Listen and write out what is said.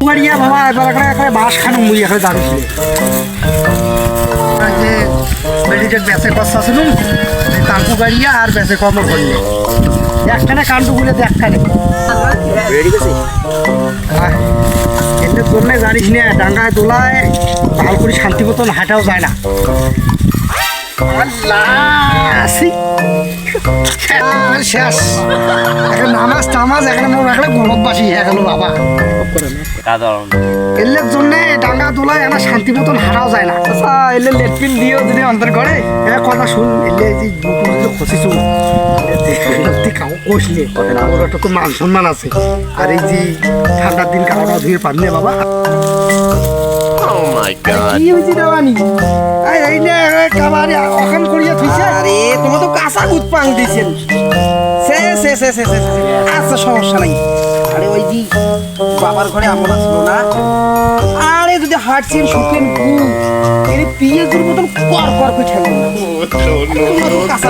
গাড়িয়া বাবা এবার একটা বাস খানো মুই এখানে দাঁড়িয়েছিল যে মেডিটেক বেসে কষ্ট শুনুন কাকু গাড়িয়া আর বেসে কম করলে একখানে কান্ডু বলে একখানে এদের জন্য জানিস না ডাঙ্গায় দোলায় ভালো করে শান্তি মতন হাঁটাও যায় না শেষ এখন নামাজ টামাজ এখানে মোর রাখলে গরতবাসী হয়ে গেল বাবা এলের জন্য ডাঙ্গা দোলায় আমার শান্তি মতন হারাও যায় না আচ্ছা এলে লেটপিন দিও যদি অন্তর করে কথা শুন এলে যে দুটো খসিস কাউ কষলে ওর একটা তো মান সম্মান আছে আর এই যে ঠান্ডার দিন কাপড় ধুয়ে পারলে বাবা কি হয়েছে দেওয়ানি এই না কাবারে অখান করিয়া থইছে আরে তুমি তো কাঁচা গুদ পাং দিছেন আচ্ছা সমস্যা নাই আরে ওই দি বাবার ঘরে আমরা ছিল না আরে যদি হাঁটছেন শুকেন গু এর পিয়ে দুর মতন কর কর করে ঠেলো না কাঁচা